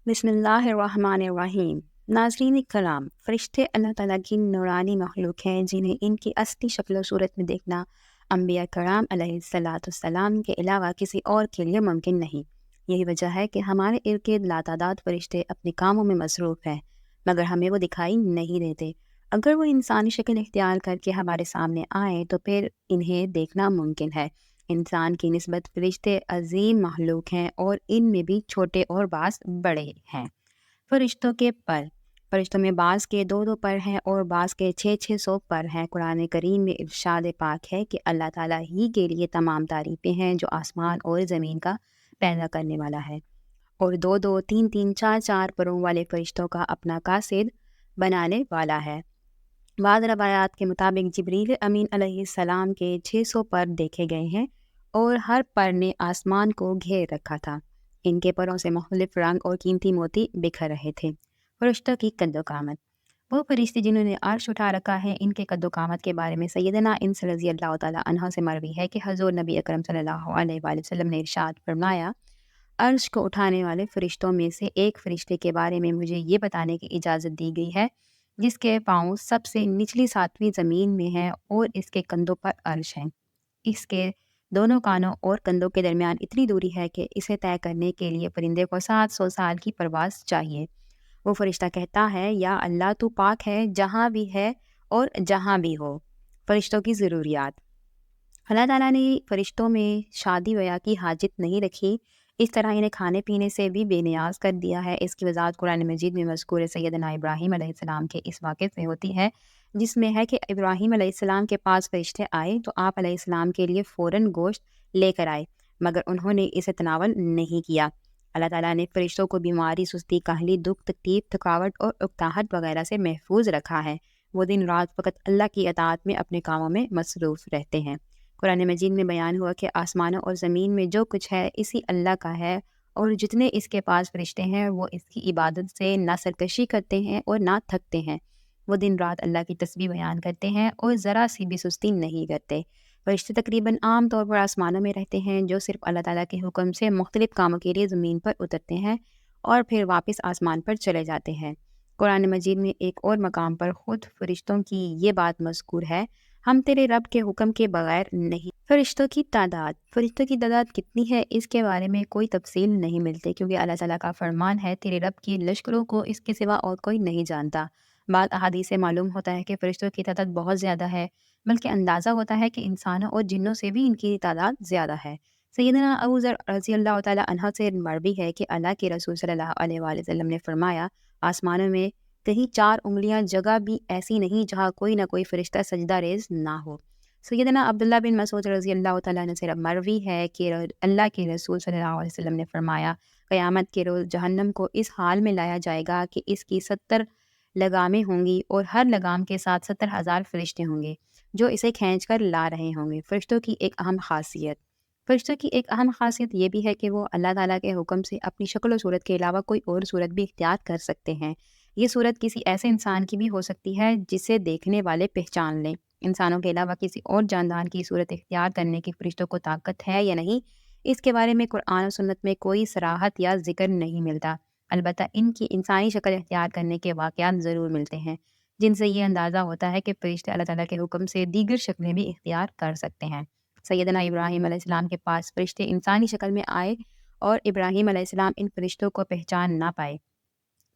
بسم اللہ الرحمن الرحیم۔ ناظرین کلام، فرشتے اللہ تعالیٰ کی نورانی مخلوق ہیں جنہیں ان کی اصلی شکل و صورت میں دیکھنا انبیاء کرام علیہ الصلاۃ والسلام کے علاوہ کسی اور کے لیے ممکن نہیں۔ یہی وجہ ہے کہ ہمارے ارد گرد لاتعداد فرشتے اپنے کاموں میں مصروف ہیں، مگر ہمیں وہ دکھائی نہیں دیتے۔ اگر وہ انسانی شکل اختیار کر کے ہمارے سامنے آئیں تو پھر انہیں دیکھنا ممکن ہے۔ انسان کی نسبت فرشتے عظیم مخلوق ہیں اور ان میں بھی چھوٹے اور بعض بڑے ہیں۔ فرشتوں کے پر، فرشتوں میں بعض کے 2 پر ہیں اور بعض کے 600 پر ہیں۔ قرآن کریم میں ارشاد پاک ہے کہ اللہ تعالیٰ ہی کے لیے تمام تعریفیں ہیں جو آسمان اور زمین کا پیدا کرنے والا ہے اور 2 3 4 پروں والے فرشتوں کا اپنا قاصد بنانے والا ہے۔ بعض روایات کے مطابق جبریل امین علیہ السلام کے 600 پر دیکھے گئے ہیں اور ہر پر نے آسمان کو گھیر رکھا تھا۔ ان کے پروں سے مختلف رنگ اور قیمتی موتی بکھر رہے تھے۔ فرشتوں کی قد و قامت، وہ فرشتے جنہوں نے عرش اٹھا رکھا ہے، ان کے قد و قامت کے بارے میں سیدنا انس رضی اللہ تعالیٰ عنہ سے مروی ہے کہ حضور نبی اکرم صلی اللہ علیہ وآلہ وسلم نے ارشاد فرمایا، عرش کو اٹھانے والے فرشتوں میں سے ایک فرشتے کے بارے میں مجھے یہ بتانے کی اجازت دی گئی ہے جس کے پاؤں سب سے نچلی 7ویں زمین میں ہیں اور اس کے کندھوں پر عرش ہیں۔ اس کے دونوں کانوں اور کندھوں کے درمیان اتنی دوری ہے کہ اسے طے کرنے کے لیے پرندے کو 700 سال کی پرواز چاہیے۔ وہ فرشتہ کہتا ہے، یا اللہ تو پاک ہے جہاں بھی ہے اور جہاں بھی ہو۔ فرشتوں کی ضروریات، اللہ تعالیٰ نے فرشتوں میں شادی بیاہ کی حاجت نہیں رکھی، اس طرح انہیں کھانے پینے سے بھی بے نیاز کر دیا ہے۔ اس کی وضاحت قرآن مجید میں مذکور سیدنا ابراہیم علیہ السلام کے اس واقعے سے ہوتی ہے جس میں ہے کہ ابراہیم علیہ السلام کے پاس فرشتے آئے تو آپ علیہ السلام کے لیے فوراً گوشت لے کر آئے، مگر انہوں نے اسے تناول نہیں کیا۔ اللہ تعالیٰ نے فرشتوں کو بیماری، سستی، کاہلی، دکھ، تکلیف، تھکاوٹ اور اکتاہٹ وغیرہ سے محفوظ رکھا ہے۔ وہ دن رات فقط اللہ کی اطاعت میں اپنے کاموں میں مصروف رہتے ہیں۔ قرآن مجید میں بیان ہوا کہ آسمانوں اور زمین میں جو کچھ ہے اسی اللہ کا ہے اور جتنے اس کے پاس فرشتے ہیں وہ اس کی عبادت سے نہ سرکشی کرتے ہیں اور نہ تھکتے ہیں۔ وہ دن رات اللہ کی تسبیح بیان کرتے ہیں اور ذرا سی بھی سستی نہیں کرتے۔ فرشتے تقریباً عام طور پر آسمانوں میں رہتے ہیں جو صرف اللہ تعالیٰ کے حکم سے مختلف کاموں کے لیے زمین پر اترتے ہیں اور پھر واپس آسمان پر چلے جاتے ہیں۔ قرآن مجید میں ایک اور مقام پر خود فرشتوں کی یہ بات مذکور ہے، ہم تیرے رب کے حکم کے بغیر نہیں۔ فرشتوں کی تعداد، فرشتوں کی تعداد کتنی ہے اس کے بارے میں کوئی تفصیل نہیں ملتی کیونکہ اللہ تعالیٰ کا فرمان ہے، تیرے رب کی لشکروں کو اس کے سوا اور کوئی نہیں جانتا۔ بعض احادیث سے معلوم ہوتا ہے کہ فرشتوں کی تعداد بہت زیادہ ہے، بلکہ اندازہ ہوتا ہے کہ انسانوں اور جنوں سے بھی ان کی تعداد زیادہ ہے۔ سیدنا ابو ذر رضی اللہ تعالیٰ عنہ سے مروی ہے کہ اللہ کے رسول صلی اللہ علیہ وآلہ وسلم نے فرمایا، آسمانوں میں کہیں 4 انگلیاں جگہ بھی ایسی نہیں جہاں کوئی نہ کوئی فرشتہ سجدہ ریز نہ ہو۔ سیدنا عبداللہ بن مسعود رضی اللہ تعالیٰ عنہ سے مروی ہے کہ اللہ کے رسول صلی اللہ علیہ وسلم نے فرمایا، قیامت کے روز جہنم کو اس حال میں لایا جائے گا کہ اس کی 70 لگامیں ہوں گی اور ہر لگام کے ساتھ 70,000 فرشتے ہوں گے جو اسے کھینچ کر لا رہے ہوں گے۔ فرشتوں کی ایک اہم خاصیت، فرشتوں کی ایک اہم خاصیت یہ بھی ہے کہ وہ اللہ تعالیٰ کے حکم سے اپنی شکل و صورت کے علاوہ کوئی اور صورت بھی اختیار کر سکتے ہیں۔ یہ صورت کسی ایسے انسان کی بھی ہو سکتی ہے جسے دیکھنے والے پہچان لیں۔ انسانوں کے علاوہ کسی اور جاندار کی صورت اختیار کرنے کی فرشتوں کو طاقت ہے یا نہیں، اس کے بارے میں قرآن و سنت میں کوئی صراحت یا ذکر نہیں ملتا۔ البتہ ان کی انسانی شکل اختیار کرنے کے واقعات ضرور ملتے ہیں جن سے یہ اندازہ ہوتا ہے کہ فرشتے اللہ تعالیٰ کے حکم سے دیگر شکلیں بھی اختیار کر سکتے ہیں۔ سیدنا ابراہیم علیہ السلام کے پاس فرشتے انسانی شکل میں آئے اور ابراہیم علیہ السلام ان فرشتوں کو پہچان نہ پائے۔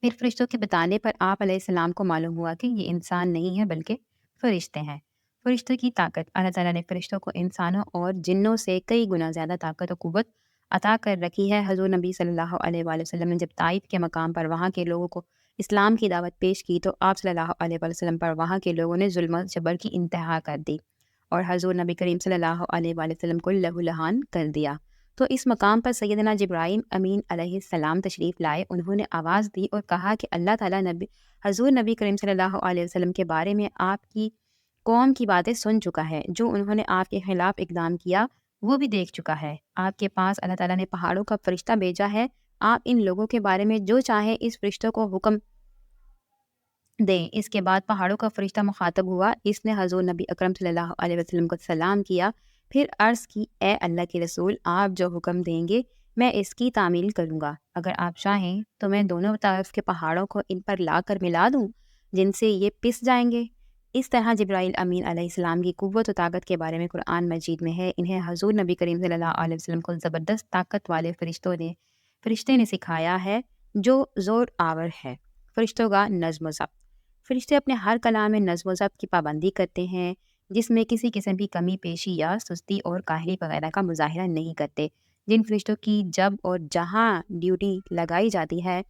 پھر فرشتوں کے بتانے پر آپ علیہ السلام کو معلوم ہوا کہ یہ انسان نہیں ہے بلکہ فرشتے ہیں۔ فرشتوں کی طاقت، اللہ تعالیٰ نے فرشتوں کو انسانوں اور جنوں سے کئی گنا زیادہ طاقت و قوت عطا کر رکھی ہے۔ حضور نبی صلی اللہ علیہ وآلہ وسلم نے جب طائف کے مقام پر وہاں کے لوگوں کو اسلام کی دعوت پیش کی تو آپ صلی اللہ علیہ وآلہ وسلم پر وہاں کے لوگوں نے ظلم و جبر کی انتہا کر دی اور حضور نبی کریم صلی اللہ علیہ وآلہ وسلم کو لہو لہان کر دیا۔ تو اس مقام پر سیدنا جبرائیل امین علیہ السلام تشریف لائے۔ انہوں نے آواز دی اور کہا کہ اللہ تعالیٰ حضور نبی کریم صلی اللہ علیہ وسلم کے بارے میں آپ کی قوم کی باتیں سن چکا ہے، جو انہوں نے آپ کے خلاف اقدام کیا وہ بھی دیکھ چکا ہے۔ آپ کے پاس اللہ تعالیٰ نے پہاڑوں کا فرشتہ بھیجا ہے، آپ ان لوگوں کے بارے میں جو چاہے اس فرشتوں کو حکم دیں۔ اس کے بعد پہاڑوں کا فرشتہ مخاطب ہوا، اس نے حضور نبی اکرم صلی اللہ علیہ وسلم کو سلام کیا، پھر عرض کی، اے اللہ کے رسول، آپ جو حکم دیں گے میں اس کی تعمیل کروں گا۔ اگر آپ چاہیں تو میں دونوں طرف کے پہاڑوں کو ان پر لا کر ملا دوں جن سے یہ پس جائیں گے۔ اس طرح جبرائیل امین علیہ السلام کی قوت و طاقت کے بارے میں قرآن مجید میں ہے۔ انہیں حضور نبی کریم صلی اللہ علیہ وسلم کو زبردست طاقت والے فرشتے نے سکھایا ہے جو زور آور ہے۔ فرشتوں کا نظم و ضبط۔ فرشتے اپنے ہر کلام میں نظم و ضبط کی پابندی کرتے ہیں، جس میں کسی قسم کی کمی پیشی یا سستی اور کاہلی وغیرہ کا مظاہرہ نہیں کرتے۔ جن فرشتوں کی جب اور جہاں ڈیوٹی لگائی جاتی ہے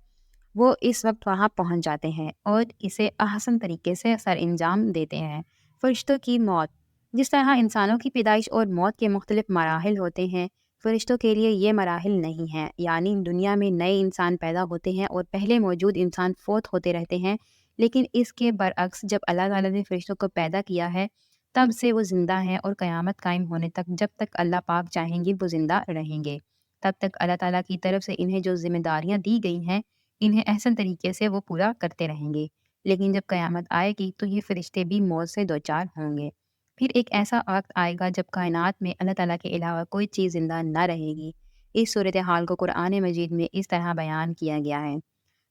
وہ اس وقت وہاں پہنچ جاتے ہیں اور اسے احسن طریقے سے سر انجام دیتے ہیں۔ فرشتوں کی موت۔ جس طرح انسانوں کی پیدائش اور موت کے مختلف مراحل ہوتے ہیں، فرشتوں کے لیے یہ مراحل نہیں ہیں، یعنی دنیا میں نئے انسان پیدا ہوتے ہیں اور پہلے موجود انسان فوت ہوتے رہتے ہیں، لیکن اس کے برعکس جب اللہ تعالیٰ نے فرشتوں کو پیدا کیا ہے تب سے وہ زندہ ہیں اور قیامت قائم ہونے تک جب تک اللہ پاک چاہیں گے وہ زندہ رہیں گے۔ تب تک اللہ تعالیٰ کی طرف سے انہیں جو ذمہ داریاں دی گئی ہیں انہیں احسن طریقے سے وہ پورا کرتے رہیں گے، لیکن جب قیامت آئے گی تو یہ فرشتے بھی موت سے دوچار ہوں گے۔ پھر ایک ایسا وقت آئے گا جب کائنات میں اللہ تعالیٰ کے علاوہ کوئی چیز زندہ نہ رہے گی۔ اس صورتحال کو قرآن مجید میں اس طرح بیان کیا گیا ہے: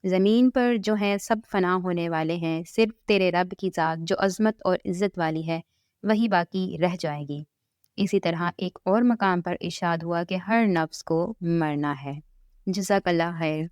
زمین پر جو ہے سب فنا ہونے والے ہیں، صرف تیرے رب کی ذات جو عظمت اور عزت والی ہے وہی باقی رہ جائے گی۔ اسی طرح ایک اور مقام پر ارشاد ہوا کہ ہر نفس کو مرنا ہے۔ جزاک اللہ خیر۔